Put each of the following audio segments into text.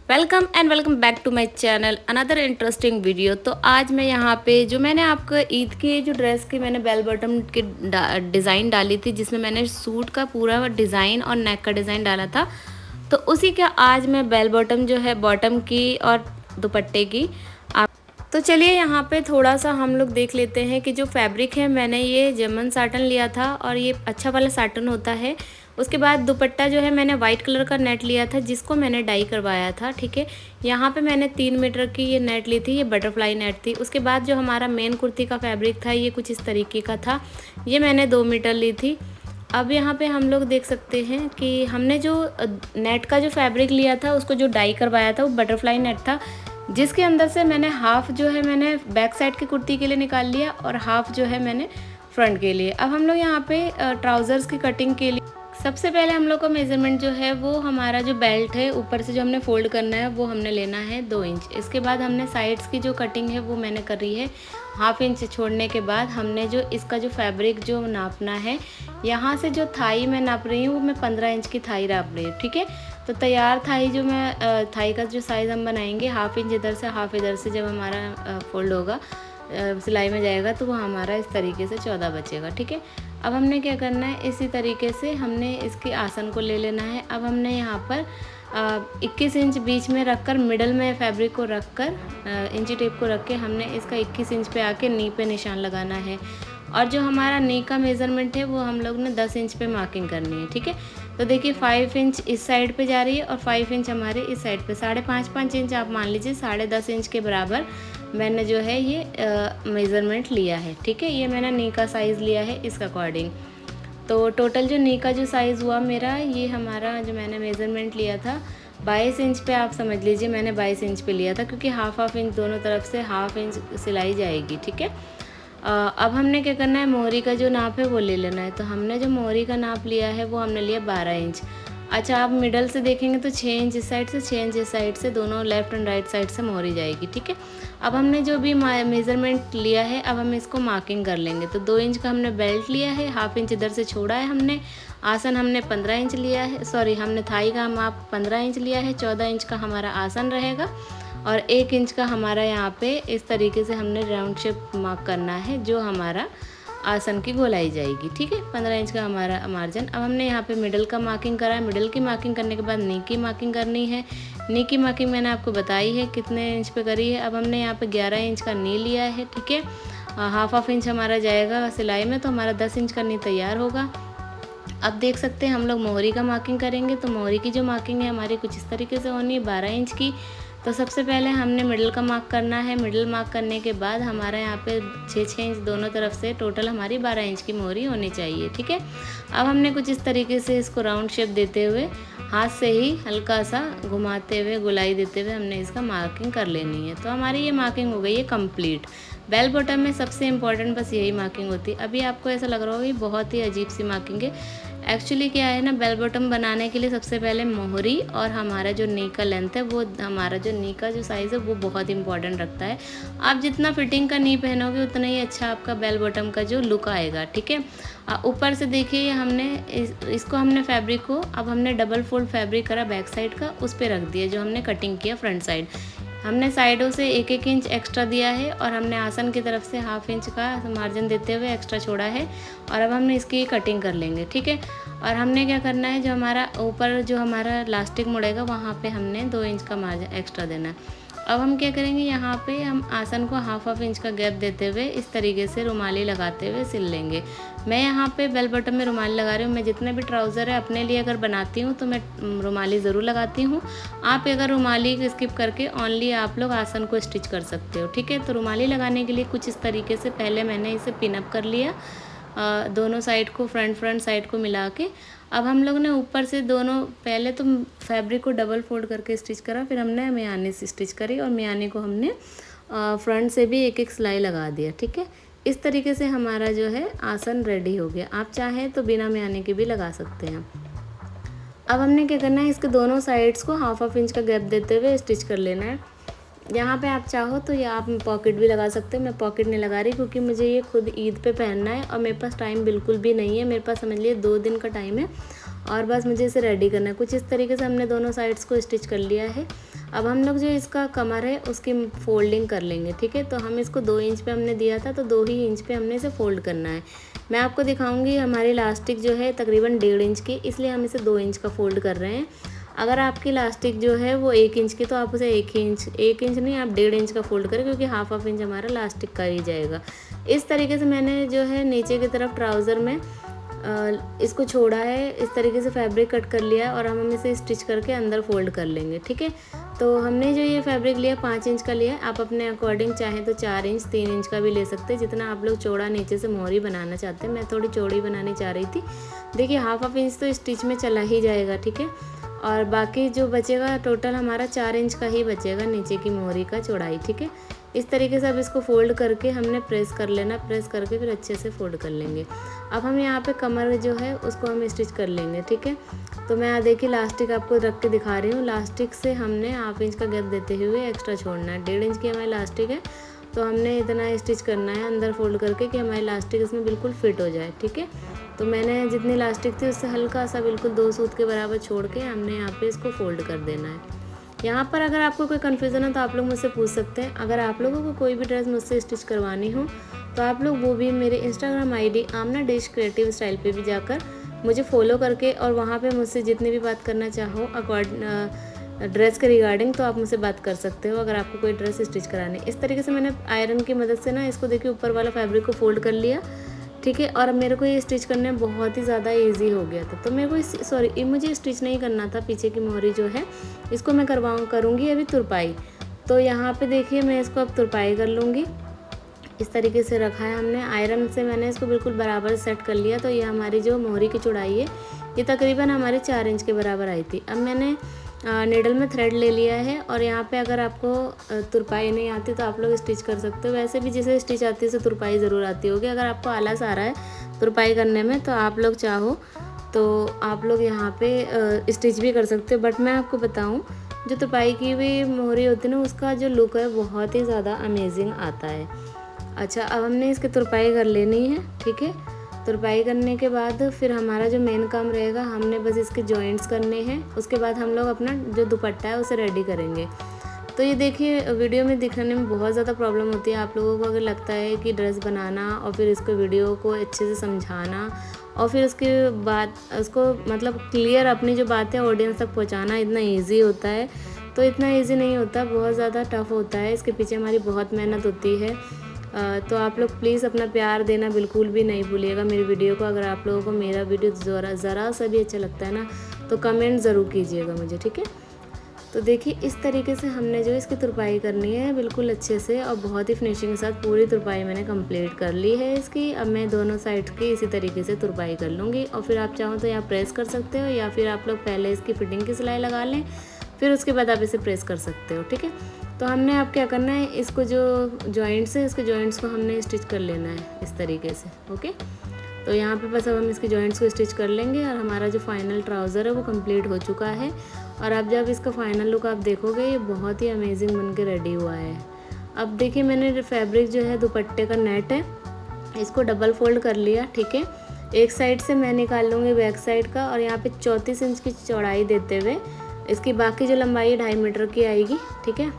Welcome back to my channel another interesting video. तो आज मैं यहाँ पे जो मैंने आपको ईद की जो ड्रेस की मैंने बेल बॉटम की डिज़ाइन डाली थी, जिसमें मैंने सूट का पूरा डिज़ाइन और नेक का डिज़ाइन डाला था, तो उसी का आज मैं बेल बॉटम जो है बॉटम की और दुपट्टे की आप। तो चलिए यहाँ पे थोड़ा सा हम लोग देख लेते हैं कि जो फैब्रिक है मैंने ये जर्मन साटन लिया था और ये अच्छा वाला साटन होता है। उसके बाद दुपट्टा जो है मैंने वाइट कलर का नेट लिया था, जिसको मैंने डाई करवाया था। ठीक है, यहाँ पे मैंने 3 मीटर की ये नेट ली थी, ये बटरफ्लाई नेट थी। उसके बाद जो हमारा मेन कुर्ती का फैब्रिक था ये कुछ इस तरीके का था, ये मैंने 2 मीटर ली थी। अब यहाँ पे हम लोग देख सकते हैं कि हमने जो नेट का जो फैब्रिक लिया था उसको जो डाई करवाया था वो बटरफ्लाई नेट था, जिसके अंदर से मैंने हाफ़ जो है मैंने बैक साइड की कुर्ती के लिए निकाल लिया और हाफ़ जो है मैंने फ्रंट के लिए। अब हम लोग यहाँ पे ट्राउज़र्स की कटिंग के लिए सबसे पहले हम लोग का मेज़रमेंट जो है वो हमारा जो बेल्ट है ऊपर से जो हमने फ़ोल्ड करना है वो हमने लेना है 2 इंच। इसके बाद हमने साइड्स की जो कटिंग है वो मैंने कर रही है हाफ इंच छोड़ने के बाद हमने जो इसका जो फैब्रिक जो नापना है, यहाँ से जो थाई मैं नाप रही हूँ वो मैं 15 इंच की थाई नाप रही हूँ। ठीक है, तो तैयार थाई जो मैं थाई का जो साइज़ हम बनाएंगे हाफ इंच इधर से हाफ इधर से, जब हमारा फोल्ड होगा सिलाई में जाएगा तो वो हमारा इस तरीके से 14 बचेगा। ठीक है, अब हमने क्या करना है, इसी तरीके से हमने इसकी आसन को ले लेना है। अब हमने यहाँ पर 21 इंच बीच में रखकर मिडल में फैब्रिक को रखकर इंची टेप को रख के हमने इसका 21 इंच पे आके नी पे निशान लगाना है। और जो हमारा नी का मेज़रमेंट है वो हम लोग ने 10 इंच पे मार्किंग करनी है। ठीक है, तो देखिए 5 इंच इस साइड पे जा रही है और 5 इंच हमारे इस साइड पे, 5.5 इंच आप मान लीजिए, 10.5 इंच के बराबर मैंने जो है ये मेज़रमेंट लिया है। ठीक है, ये मैंने नी का साइज़ लिया है इसका अकॉर्डिंग। तो टोटल जो नी का जो साइज़ हुआ मेरा, ये हमारा जो मैंने मेज़रमेंट लिया था 22 इंच पे, आप समझ लीजिए मैंने 22 इंच पे लिया था, क्योंकि हाफ इंच दोनों तरफ से हाफ इंच सिलाई जाएगी। ठीक है, अब हमने क्या करना है, मोहरी का जो नाप है वो ले लेना है। तो हमने जो मोहरी का नाप लिया है वो हमने लिया 12 इंच। अच्छा, आप मिडल से देखेंगे तो 6 इंच इस साइड से 6 इंच इस साइड से, दोनों लेफ़्ट एंड राइट साइड से मोहरी जाएगी। ठीक है, अब हमने जो भी मेज़रमेंट लिया है अब हम इसको मार्किंग कर लेंगे। तो 2 इंच का हमने बेल्ट लिया है, हाफ इंच इधर से छोड़ा है हमने। आसन हमने 15 इंच लिया है, सॉरी हमने थाई का माप 15 इंच लिया है, 14 इंच का हमारा आसन रहेगा और 1 इंच का हमारा यहाँ पे इस तरीके से हमने राउंड शेप मार्क करना है जो हमारा आसन की गोलाई जाएगी। ठीक है, 15 इंच का हमारा मार्जिन। अब हमने यहाँ पे मिडल का मार्किंग करा है, मिडल की मार्किंग करने के बाद नी की मार्किंग करनी है। नी की मार्किंग मैंने आपको बताई है कितने इंच पे करी है। अब हमने यहाँ पे 11 इंच का नी लिया है। ठीक है, हाफ इंच हमारा जाएगा सिलाई में, तो हमारा 10 इंच का नी तैयार होगा। अब देख सकते हैं हम लोग मोहरी का मार्किंग करेंगे, तो मोहरी की जो मार्किंग है हमारी कुछ इस तरीके से होनी है 12 इंच की। तो सबसे पहले हमने मिडल का मार्क करना है। मिडल मार्क करने के बाद हमारा यहाँ पे 6-6 इंच दोनों तरफ से टोटल हमारी 12 इंच की मोहरी होनी चाहिए। ठीक है, अब हमने कुछ इस तरीके से इसको राउंड शेप देते हुए हाथ से ही हल्का सा घुमाते हुए गोलाई देते हुए हमने इसका मार्किंग कर लेनी है। तो हमारी ये मार्किंग हो गई है कंप्लीट। बेल बॉटम में सबसे इम्पॉर्टेंट बस यही मार्किंग होती है। अभी आपको ऐसा लग रहा होगा कि बहुत ही अजीब सी मार्किंग है, एक्चुअली क्या है ना, बेल बॉटम बनाने के लिए सबसे पहले मोहरी और हमारा जो नी का लेंथ है वो, हमारा जो नी का जो साइज़ है वो बहुत इंपॉर्टेंट रखता है। आप जितना फिटिंग का नी पहनोगे उतना ही अच्छा आपका बेल बॉटम का जो लुक आएगा। ठीक है, ऊपर से देखिए हमने इसको हमने फैब्रिक को, अब हमने डबल फोल्ड फैब्रिक करा बैक साइड का, उस पर रख दिया जो हमने कटिंग किया फ्रंट साइड। हमने साइडों से 1-1 इंच एक्स्ट्रा दिया है और हमने आसन की तरफ से हाफ इंच का मार्जिन देते हुए एक्स्ट्रा छोड़ा है और अब हमने इसकी कटिंग कर लेंगे। ठीक है, और हमने क्या करना है, जो हमारा ऊपर जो हमारा इलास्टिक मुड़ेगा वहाँ पे हमने 2 इंच का मार्जिन एक्स्ट्रा देना है। अब हम क्या करेंगे, यहाँ पे हम आसन को हाफ इंच का गैप देते हुए इस तरीके से रुमाली लगाते हुए सिल लेंगे। मैं यहाँ पे बेल बॉटम में रुमाली लगा रही हूँ। मैं जितने भी ट्राउज़र है अपने लिए अगर बनाती हूँ तो मैं रुमाली ज़रूर लगाती हूँ। आप अगर रुमाली स्किप करके ओनली आप लोग आसन को स्टिच कर सकते हो। ठीक है, तो रुमाली लगाने के लिए कुछ इस तरीके से पहले मैंने इसे पिनअप कर लिया, दोनों साइड को, फ्रंट साइड को मिला के। अब हम लोग ने ऊपर से दोनों, पहले तो फैब्रिक को डबल फोल्ड करके स्टिच करा, फिर हमने मियानी से स्टिच करी और मियानी को हमने फ्रंट से भी 1-1 सिलाई लगा दिया। ठीक है, इस तरीके से हमारा जो है आसन रेडी हो गया। आप चाहें तो बिना मियानी के भी लगा सकते हैं। अब हमने क्या करना है, इसके दोनों साइड्स को हाफ इंच का गैप देते हुए स्टिच कर लेना है। यहाँ पे आप चाहो तो या आप पॉकेट भी लगा सकते हो। मैं पॉकेट नहीं लगा रही क्योंकि मुझे ये खुद ईद पे पहनना है और मेरे पास टाइम बिल्कुल भी नहीं है। मेरे पास समझ लिए 2 दिन का टाइम है और बस मुझे इसे रेडी करना है। कुछ इस तरीके से हमने दोनों साइड्स को स्टिच कर लिया है। अब हम लोग जो इसका कमर है उसकी फोल्डिंग कर लेंगे, ठीक है। तो हम इसको 2 इंच पे हमने दिया था, तो 2 ही इंच पे हमने इसे फोल्ड करना है। मैं आपको दिखाऊंगी हमारी इलास्टिक जो है तकरीबन 1.5 इंच की, इसलिए हम इसे 2 इंच का फोल्ड कर रहे हैं। अगर आपकी इलास्टिक जो है वो 1 इंच की, तो आप उसे 1 इंच नहीं, आप 1.5 इंच का फोल्ड करें, क्योंकि हाफ इंच हमारा इलास्टिक का ही जाएगा। इस तरीके से मैंने जो है नीचे की तरफ ट्राउज़र में इसको छोड़ा है, इस तरीके से फैब्रिक कट कर लिया और हम इसे स्टिच करके अंदर फोल्ड कर लेंगे, ठीक है। तो हमने जो ये फैब्रिक लिया 5 इंच का लिया, आप अपने अकॉर्डिंग चाहें तो 4 इंच 3 इंच का भी ले सकते हैं, जितना आप लोग चौड़ा नीचे से मोहरी बनाना चाहते हैं। मैं थोड़ी चौड़ी बनानी चाह रही थी। देखिए हाफ इंच तो स्टिच में चला ही जाएगा, ठीक है। और बाकी जो बचेगा टोटल हमारा 4 इंच का ही बचेगा नीचे की मोहरी का चौड़ाई, ठीक है। इस तरीके से अब इसको फोल्ड करके हमने प्रेस कर लेना, प्रेस करके फिर अच्छे से फोल्ड कर लेंगे। अब हम यहाँ पे कमर जो है उसको हम स्टिच कर लेंगे, ठीक है। तो मैं देखिए इलास्टिक आपको रख के दिखा रही हूँ। इलास्टिक से हमने हाफ इंच का गैप देते हुए एक्स्ट्रा छोड़ना है। 1.5 इंच की हमारी इलास्टिक है, तो हमने इतना स्टिच करना है अंदर फोल्ड करके कि हमारी इलास्टिक इसमें बिल्कुल फिट हो जाए, ठीक है। तो मैंने जितनी इलास्टिक थी उससे हल्का सा बिल्कुल 2 सूत के बराबर छोड़ के हमने यहाँ पे इसको फोल्ड कर देना है। यहाँ पर अगर आपको कोई कन्फ्यूज़न हो तो आप लोग मुझसे पूछ सकते हैं। अगर आप लोगों को कोई भी ड्रेस मुझसे स्टिच करवानी हो तो आप लोग वो भी मेरे इंस्टाग्राम आईडी आमना डिश क्रिएटिव स्टाइल पे भी जाकर मुझे फॉलो करके और वहाँ पे मुझसे जितनी भी बात करना चाहो ड्रेस के रिगार्डिंग, तो आप मुझसे बात कर सकते हो अगर आपको कोई ड्रेस स्टिच करानी। इस तरीके से मैंने आयरन की मदद से ना इसको देखिए ऊपर वाला फैब्रिक को फोल्ड कर लिया, ठीक है। और मेरे को ये स्टिच करने में बहुत ही ज़्यादा इजी हो गया था। तो मेरे को मुझे स्टिच नहीं करना था पीछे की मोहरी जो है, इसको मैं करूँगी अभी तुरपाई। तो यहाँ पे देखिए मैं इसको अब तुरपाई कर लूँगी। इस तरीके से रखा है हमने, आयरन से मैंने इसको बिल्कुल बराबर सेट कर लिया। तो ये हमारी जो मोहरी की चौड़ाई है ये तकरीबन हमारी 4 इंच के बराबर आई थी। अब मैंने नीडल में थ्रेड ले लिया है और यहाँ पे अगर आपको तुरपाई नहीं आती तो आप लोग स्टिच कर सकते हो। वैसे भी जिसे स्टिच आती है उसे तुरपाई ज़रूर आती होगी। अगर आपको आलस आ रहा है तुरपाई करने में तो आप लोग चाहो तो आप लोग यहाँ पे स्टिच भी कर सकते हो। बट मैं आपको बताऊँ, जो तुरपाई की हुई मोहरी होती है ना उसका जो लुक है बहुत ही ज़्यादा अमेजिंग आता है। अच्छा, अब हमने इसकी तुरपाई कर लेनी है, ठीक है। तुरपाई करने के बाद फिर हमारा जो मेन काम रहेगा, हमने बस इसके जॉइंट्स करने हैं। उसके बाद हम लोग अपना जो दुपट्टा है उसे रेडी करेंगे। तो ये देखिए वीडियो में दिखाने में बहुत ज़्यादा प्रॉब्लम होती है आप लोगों को। अगर लगता है कि ड्रेस बनाना और फिर इसको वीडियो को अच्छे से समझाना और फिर उसके बाद उसको मतलब क्लियर अपनी जो बातें ऑडियंस तक पहुँचाना इतना ईजी होता है, तो इतना ईजी नहीं होता, बहुत ज़्यादा टफ होता है। इसके पीछे हमारी बहुत मेहनत होती है। तो आप लोग प्लीज़ अपना प्यार देना बिल्कुल भी नहीं भूलिएगा मेरी वीडियो को। अगर आप लोगों को मेरा वीडियो ज़रा सा भी अच्छा लगता है ना तो कमेंट ज़रूर कीजिएगा मुझे, ठीक है। तो देखिए इस तरीके से हमने जो इसकी तुरपाई करनी है बिल्कुल अच्छे से और बहुत ही फिनिशिंग के साथ पूरी तुरपाई मैंने कंप्लीट कर ली है इसकी। अब मैं दोनों साइड की इसी तरीके से तुरपाई कर लूँगी और फिर आप चाहो तो यहाँ प्रेस कर सकते हो या फिर आप लोग पहले इसकी फिटिंग की सिलाई लगा लें, फिर उसके बाद आप इसे प्रेस कर सकते हो, ठीक है। तो हमने अब क्या करना है, इसको जो जॉइंट्स है इसके जॉइंट्स को हमने स्टिच कर लेना है इस तरीके से, ओके। तो यहाँ पे बस अब हम इसके जॉइंट्स को स्टिच कर लेंगे और हमारा जो फाइनल ट्राउज़र है वो कंप्लीट हो चुका है। और अब जब इसका फाइनल लुक आप देखोगे ये बहुत ही अमेजिंग बन के रेडी हुआ है। अब देखिए मैंने फैब्रिक जो है दुपट्टे का नेट है इसको डबल फोल्ड कर लिया, ठीक है। एक साइड से मैं निकाल लूँगी बैक साइड का और यहाँ पे 34 इंच की चौड़ाई देते हुए इसकी बाकी जो लंबाई 2.5 मीटर की आएगी, ठीक है।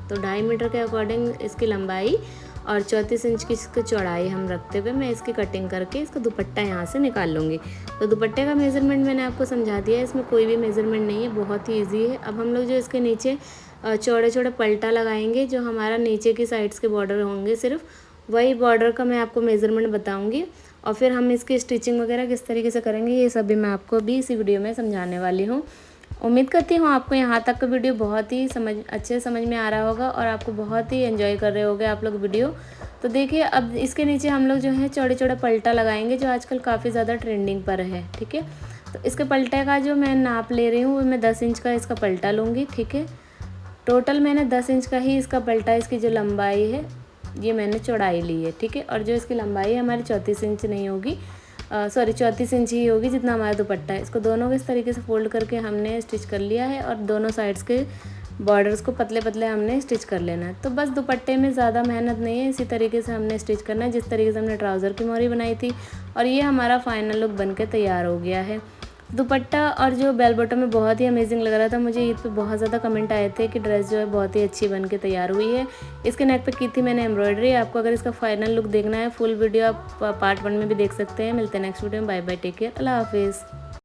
तो 2.5 मीटर के अकॉर्डिंग इसकी लंबाई और 34 इंच की इसकी चौड़ाई हम रखते हुए मैं इसकी कटिंग करके इसका दुपट्टा यहाँ से निकाल लूँगी। तो दुपट्टे का मेज़रमेंट मैंने आपको समझा दिया है, इसमें कोई भी मेज़रमेंट नहीं है, बहुत ही ईजी है। अब हम लोग जो इसके नीचे चौड़े चौड़े पलटा लगाएंगे, जो हमारा नीचे की साइड्स के बॉर्डर होंगे सिर्फ वही बॉर्डर का मैं आपको मेज़रमेंट बताऊँगी और फिर हम इसकी स्टिचिंग वगैरह किस तरीके से करेंगे ये सब भी मैं आपको अभी इसी वीडियो में समझाने वाली हूँ। उम्मीद करती हूँ आपको यहाँ तक का वीडियो बहुत ही अच्छे समझ में आ रहा होगा और आपको बहुत ही एंजॉय कर रहे होगे आप लोग वीडियो। तो देखिए अब इसके नीचे हम लोग जो है चौड़े चौड़े पलटा लगाएंगे जो आजकल काफ़ी ज़्यादा ट्रेंडिंग पर है, ठीक है। तो इसके पलटे का जो मैं नाप ले रही हूँ वो मैं 10 इंच का इसका पलटा लूँगी, ठीक है। टोटल मैंने 10 इंच का ही इसका पलटा, इसकी जो लंबाई है ये मैंने चौड़ाई ली है, ठीक है। और जो इसकी लंबाई है हमारी 34 इंच नहीं होगी, 34 इंच ही होगी जितना हमारा दुपट्टा है। इसको दोनों को इस तरीके से फोल्ड करके हमने स्टिच कर लिया है और दोनों साइड्स के बॉर्डर्स को पतले पतले हमने स्टिच कर लेना है। तो बस दुपट्टे में ज़्यादा मेहनत नहीं है, इसी तरीके से हमने स्टिच करना है जिस तरीके से हमने ट्राउज़र की मोहरी बनाई थी। और ये हमारा फाइनल लुक बन के तैयार हो गया है। दुपट्टा और जो बेल बॉटम में बहुत ही अमेजिंग लग रहा था मुझे। ईद पे बहुत ज़्यादा कमेंट आए थे कि ड्रेस जो है बहुत ही अच्छी बन के तैयार हुई है। इसके नेक पे की थी मैंने एम्ब्रॉयडरी। आपको अगर इसका फाइनल लुक देखना है, फुल वीडियो आप पार्ट 1 में भी देख सकते हैं। मिलते हैं नेक्स्ट वीडियो में। बाय बाय, टेक केयर, अल्लाह हाफिज़।